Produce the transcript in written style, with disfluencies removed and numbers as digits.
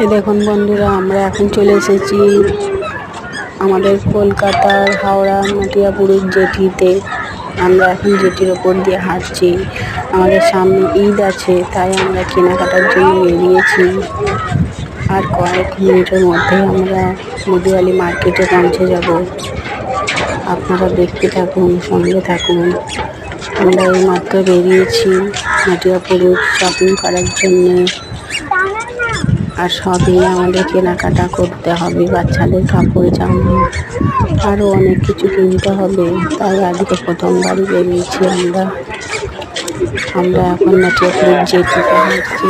এই দেখুন বন্ধুরা, আমরা এখন চলে এসেছি আমাদের কলকাতার হাওড়া মাটিয়াপুরের জেটিতে। আমরা এখন জেটির ওপর দিয়ে হাঁটছি। আমাদের সামনে ঈদ আছে, তাই আমরা কেনাকাটার জন্য বেরিয়েছি। আর কয়েক মিনিটের মধ্যেই আমরা মুদিয়ালি মার্কেটে পৌঁছে যাব। আপনারা দেখতে থাকুন, সঙ্গে থাকুন। আমরা এই মাত্র বেরিয়েছি মাটিয়াপুরে শপিং করার জন্য। আর সবই আমাদের কেনাকাটা করতে হবে, বাচ্চাদের কাপড় জামা আরও অনেক কিছু কিনতে হবে। তাই আজকে প্রথমবারই বেরিয়েছি আমরা এখন মাটিয়াপুরের জেটিতে হাঁটছি।